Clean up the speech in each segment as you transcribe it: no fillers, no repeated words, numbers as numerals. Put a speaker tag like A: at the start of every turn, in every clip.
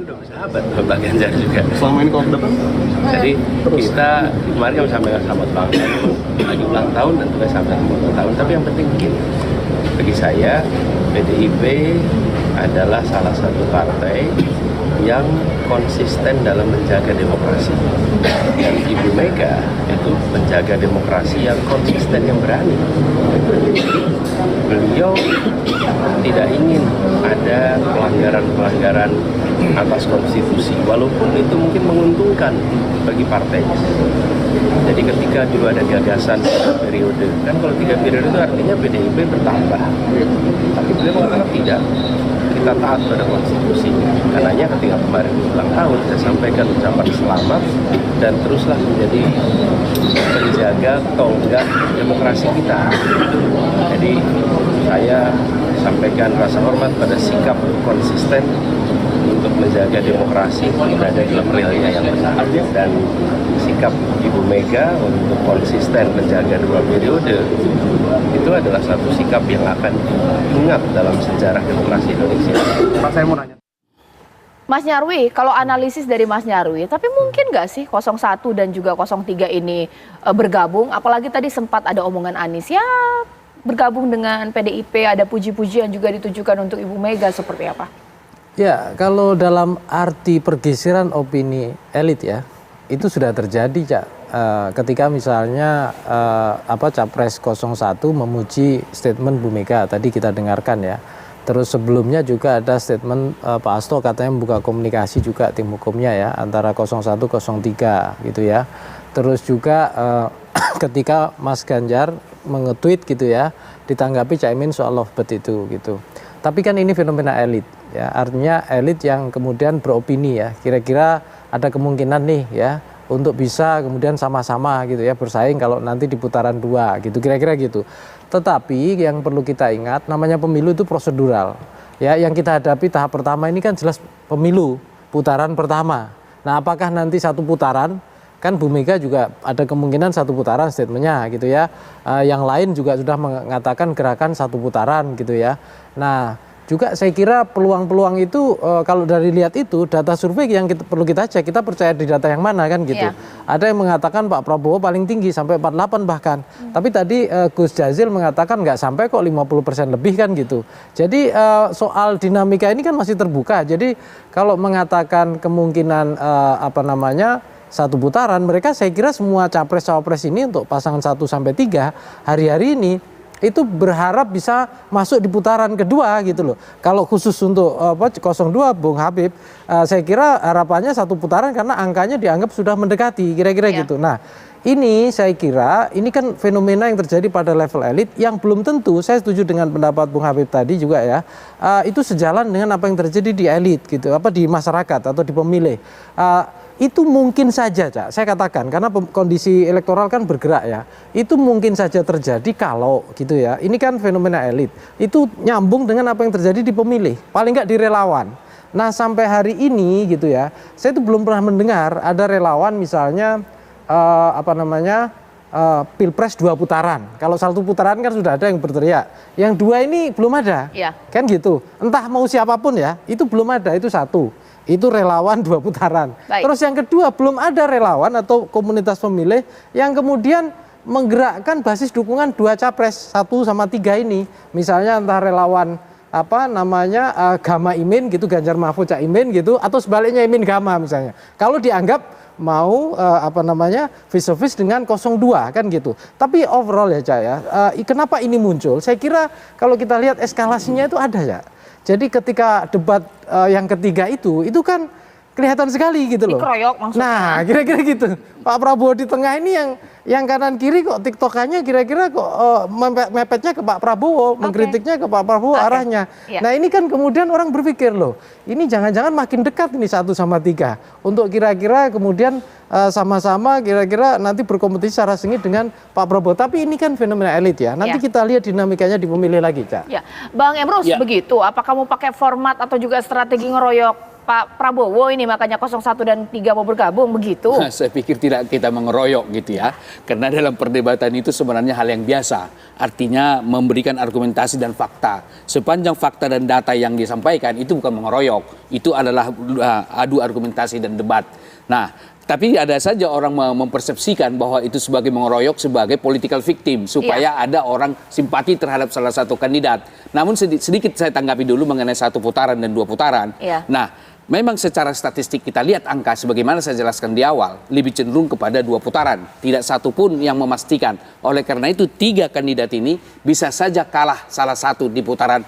A: Udah bersahabat Pak Ganjar juga.
B: Selama ini kalau depan?
A: Jadi kita kemarin kan sampai selamat ulang tahun, lagi ulang tahun dan juga sampai selamat ulang tahun. Tapi yang penting begini, bagi saya PDIP adalah salah satu partai yang konsisten dalam menjaga demokrasi. Dan Ibu Mega itu menjaga demokrasi yang konsisten, yang berani. Beliau tidak ingin ada pelanggaran-pelanggaran atas konstitusi, walaupun itu mungkin menguntungkan bagi partainya. Jadi ketika dulu ada gagasan 3 periode, kan kalau 3 periode itu artinya PDIP bertambah. Tapi beliau mengatakan tidak, kita taat pada konstitusi. Karenanya ketika kemarin ulang tahun, saya sampaikan ucapan selamat dan teruslah menjadi penjaga tonggak demokrasi kita. Jadi saya sampaikan rasa hormat pada sikap konsisten untuk menjaga demokrasi berada dalam realnya yang benar, dan sikap Ibu Mega untuk konsisten menjaga 2 periode itu adalah satu sikap yang akan diingat dalam sejarah demokrasi Indonesia.
B: Pak, saya mau nanya.
C: Mas Nyarwi, kalau analisis dari Mas Nyarwi, tapi mungkin nggak sih 01 dan juga 03 ini bergabung? Apalagi tadi sempat ada omongan Anies, ya bergabung dengan PDIP, ada puji-pujian juga ditujukan untuk Ibu Mega, seperti apa?
D: Ya, kalau dalam arti pergeseran opini elit ya, itu sudah terjadi, Cak. Ketika misalnya Capres 01 memuji statement Bu Mega, tadi kita dengarkan ya. Terus sebelumnya juga ada statement Pak Hasto katanya membuka komunikasi juga tim hukumnya ya, antara 01-03 gitu ya. Terus juga ketika Mas Ganjar mengetweet gitu ya, ditanggapi Caimin soal lovebird itu gitu. Tapi kan ini fenomena elit ya, artinya elit yang kemudian beropini ya, kira-kira ada kemungkinan nih ya untuk bisa kemudian sama-sama gitu ya bersaing kalau nanti di putaran 2 gitu, kira-kira gitu. Tetapi yang perlu kita ingat, namanya pemilu itu prosedural ya, yang kita hadapi tahap pertama ini kan jelas pemilu putaran pertama. Nah, apakah nanti satu putaran, kan Bu Mega juga ada kemungkinan satu putaran statementnya gitu ya, yang lain juga sudah mengatakan gerakan satu putaran gitu ya. Nah, juga saya kira peluang-peluang itu kalau dari lihat itu data survei yang perlu kita cek, kita percaya di data yang mana kan gitu.
C: Yeah.
D: Ada yang mengatakan Pak Prabowo paling tinggi sampai 48 bahkan. Tapi tadi Gus Jazil mengatakan nggak sampai kok 50% lebih kan gitu. Jadi soal dinamika ini kan masih terbuka. Jadi kalau mengatakan kemungkinan satu putaran, mereka saya kira semua capres-cawapres ini untuk pasangan 1-3 hari-hari ini itu berharap bisa masuk di putaran kedua gitu loh. Kalau khusus untuk 02 Bung Habib, saya kira harapannya satu putaran karena angkanya dianggap sudah mendekati kira-kira gitu. Nah, ini saya kira ini kan fenomena yang terjadi pada level elit yang belum tentu, saya setuju dengan pendapat Bung Habib tadi juga ya, itu sejalan dengan apa yang terjadi di elit gitu, di masyarakat atau di pemilih. Itu mungkin saja, Cak, saya katakan, karena kondisi elektoral kan bergerak ya, itu mungkin saja terjadi kalau gitu ya, ini kan fenomena elit, itu nyambung dengan apa yang terjadi di pemilih, paling nggak di relawan. Nah, sampai hari ini gitu ya, saya itu belum pernah mendengar ada relawan misalnya Pilpres 2 putaran. Kalau 1 putaran kan sudah ada yang berteriak, yang 2 ini belum ada,
C: Ya.
D: Kan gitu, entah mau siapapun ya, itu belum ada, itu 1. Itu relawan 2 putaran.
C: Baik.
D: Terus yang kedua, belum ada relawan atau komunitas pemilih yang kemudian menggerakkan basis dukungan 2 capres 1-3 ini. Misalnya entah relawan Gama Imin gitu, Ganjar Mahfud Caimin gitu, atau sebaliknya Imin Gama misalnya. Kalau dianggap mau face to face dengan 02 kan gitu. Tapi overall ya, Cak ya, kenapa ini muncul? Saya kira kalau kita lihat eskalasinya itu ada ya. Jadi ketika debat yang ketiga itu kan kelihatan sekali gitu loh.
C: Dikeroyok maksudnya.
D: Nah, kira-kira gitu. Pak Prabowo di tengah ini yang kanan kiri kok tiktokannya kira-kira kok mepetnya ke Pak Prabowo, mengkritiknya ke Pak Prabowo arahnya.
C: Yeah.
D: Nah, ini kan kemudian orang berpikir loh, ini jangan-jangan makin dekat ini 1-3 untuk kira-kira kemudian sama-sama kira-kira nanti berkompetisi secara sengit dengan Pak Prabowo. Tapi ini kan fenomena elit ya. Nanti kita lihat dinamikanya di pemilih lagi, Cak.
C: Ya, Bang Emrus begitu. Apakah mau pakai format atau juga strategi ngeroyok Pak Prabowo ini makanya 01 dan 3 mau bergabung begitu?
E: Saya pikir tidak kita mengeroyok gitu ya. Karena dalam perdebatan itu sebenarnya hal yang biasa. Artinya memberikan argumentasi dan fakta. Sepanjang fakta dan data yang disampaikan itu bukan mengeroyok. Itu adalah adu argumentasi dan debat. Nah, tapi ada saja orang mempersepsikan bahwa itu sebagai mengeroyok, sebagai political victim, supaya ada orang simpati terhadap salah satu kandidat. Namun sedikit saya tanggapi dulu mengenai 1 putaran dan 2 putaran. Nah, memang secara statistik kita lihat angka sebagaimana saya jelaskan di awal, lebih cenderung kepada 2 putaran. Tidak satu pun yang memastikan. Oleh karena itu 3 kandidat ini bisa saja kalah salah satu di putaran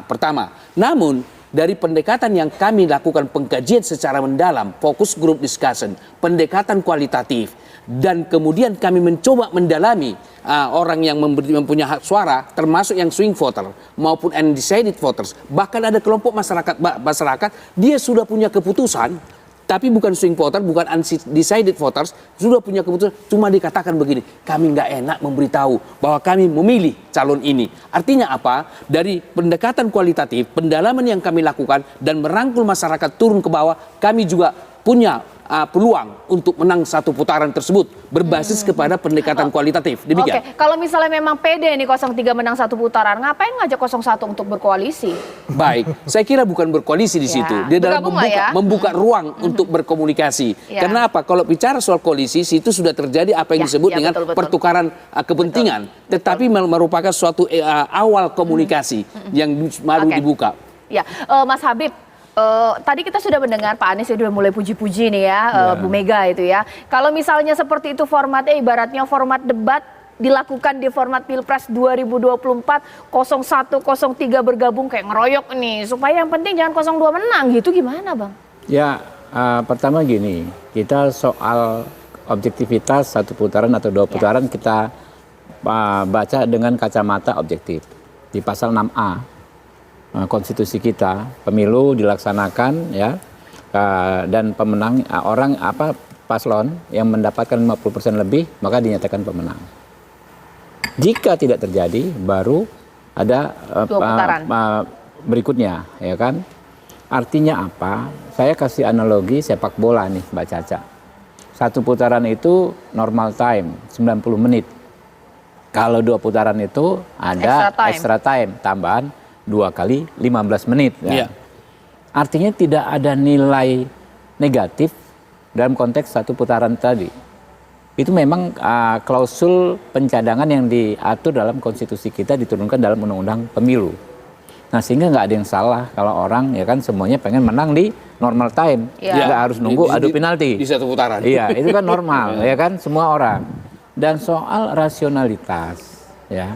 E: pertama. Namun dari pendekatan yang kami lakukan pengkajian secara mendalam, fokus group discussion, pendekatan kualitatif, dan kemudian kami mencoba mendalami orang yang mempunyai hak suara, termasuk yang swing voter maupun undecided voters, bahkan ada kelompok masyarakat dia sudah punya keputusan. Tapi bukan swing voter, bukan undecided voters, sudah punya keputusan, cuma dikatakan begini, kami nggak enak memberitahu bahwa kami memilih calon ini. Artinya apa? Dari pendekatan kualitatif, pendalaman yang kami lakukan, dan merangkul masyarakat turun ke bawah, kami juga punya peluang untuk menang 1 putaran tersebut, berbasis kepada pendekatan kualitatif. Demikian.
C: Oke, kalau misalnya memang pede nih 03 menang 1 putaran, ngapain ngajak 01 untuk berkoalisi?
E: Baik, saya kira bukan berkoalisi di situ. Dia dalam membuka ruang untuk berkomunikasi. Karena apa? Kalau bicara soal koalisi, situ sudah terjadi apa yang disebut dengan pertukaran kepentingan. Tetapi merupakan suatu awal komunikasi yang baru dibuka.
C: Ya, Mas Habib, tadi kita sudah mendengar Pak Anies sudah mulai puji-puji nih ya, Bu Mega itu ya. Kalau misalnya seperti itu formatnya, ibaratnya format debat dilakukan di format Pilpres 2024, 01, 03 bergabung kayak ngeroyok nih, supaya yang penting jangan 02 menang gitu, gimana Bang?
F: Ya, pertama gini, kita soal objektivitas 1 putaran atau 2 putaran kita baca dengan kacamata objektif. Di pasal 6A konstitusi kita, pemilu dilaksanakan ya, dan pemenang paslon yang mendapatkan 50% lebih maka dinyatakan pemenang. Jika tidak terjadi, baru ada berikutnya, ya kan? Artinya apa? Saya kasih analogi sepak bola nih, Mbak Caca. 1 putaran itu normal time 90 menit. Kalau 2 putaran itu ada extra time tambahan 2 kali 15 menit. Ya. Artinya tidak ada nilai negatif dalam konteks 1 putaran tadi. Itu memang klausul pencadangan yang diatur dalam konstitusi kita, diturunkan dalam undang-undang pemilu. Nah, sehingga nggak ada yang salah kalau orang ya kan semuanya pengen menang di normal time, nggak harus nunggu adu penalti
E: di 1 putaran.
F: Iya, itu kan normal ya kan semua orang. Dan soal rasionalitas, ya.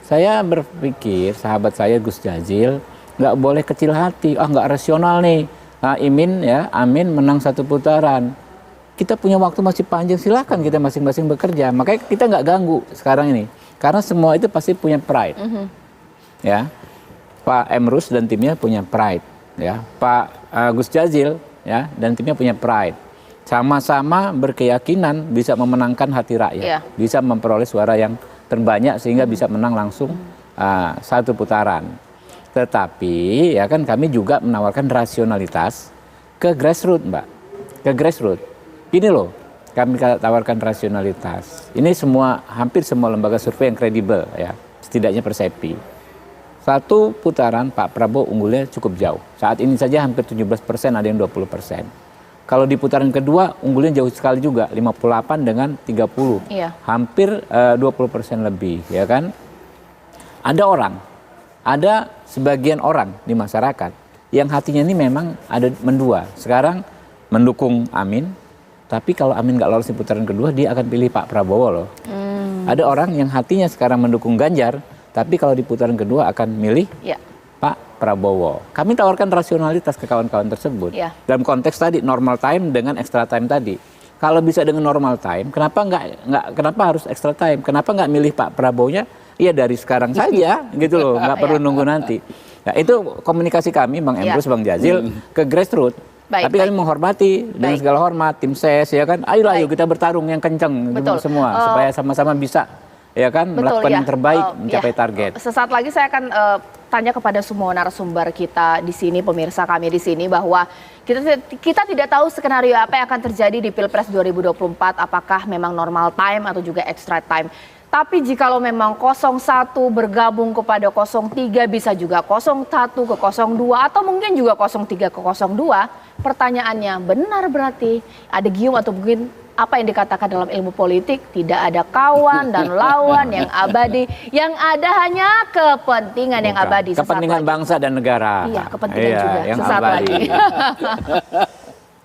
F: Saya berpikir sahabat saya Gus Jazil nggak boleh kecil hati, nggak rasional nih. Amin menang 1 putaran. Kita punya waktu masih panjang, silakan kita masing-masing bekerja. Makanya kita nggak ganggu sekarang ini, karena semua itu pasti punya pride. Ya, Pak Emrus dan timnya punya pride. Ya, Pak Gus Jazil ya dan timnya punya pride. Sama-sama berkeyakinan bisa memenangkan hati rakyat, bisa memperoleh suara yang terbanyak sehingga bisa menang langsung 1 putaran. Tetapi ya kan kami juga menawarkan rasionalitas ke grassroots, Mbak. Ke grassroots. Gini loh, kami tawarkan rasionalitas. Ini hampir semua lembaga survei yang kredibel ya, setidaknya Persepi. 1 putaran Pak Prabowo unggulnya cukup jauh. Saat ini saja hampir 17%, ada yang 20%. Kalau di putaran kedua unggulnya jauh sekali juga, 58 dengan 30. Hampir 20% lebih, ya kan? Ada sebagian orang di masyarakat yang hatinya ini memang ada mendua. Sekarang mendukung Amin, tapi kalau Amin nggak lolos di putaran kedua, dia akan pilih Pak Prabowo loh. Ada orang yang hatinya sekarang mendukung Ganjar, tapi kalau di putaran kedua akan milih Pak Prabowo. Kami tawarkan rasionalitas ke kawan-kawan tersebut. Dalam konteks tadi normal time dengan extra time tadi. Kalau bisa dengan normal time, kenapa harus extra time? Kenapa nggak milih Pak Prabowo-nya? Iya dari sekarang saja, gitu loh. Nggak perlu nunggu nanti. Nah, itu komunikasi kami, Bang Emrus, Bang Jazil, ke grassroots. Tapi kami menghormati dengan segala hormat tim ses, ya kan. Ayo kita bertarung yang kenceng semua supaya sama-sama bisa, ya kan, melakukan yang terbaik, mencapai target.
C: Sesaat lagi saya akan tanya kepada semua narasumber kita di sini, pemirsa kami di sini, bahwa kita tidak tahu skenario apa yang akan terjadi di Pilpres 2024, apakah memang normal time atau juga extra time. Tapi jikalau memang 01 bergabung kepada 03, bisa juga 01 ke 02, atau mungkin juga 03 ke 02, pertanyaannya benar berarti ada gium atau mungkin apa yang dikatakan dalam ilmu politik, tidak ada kawan dan lawan yang abadi, yang ada hanya kepentingan yang abadi.
F: Kepentingan bangsa dan negara.
C: Iya, kepentingan juga.
F: Yang
C: Sesaat
F: abadi.
C: lagi.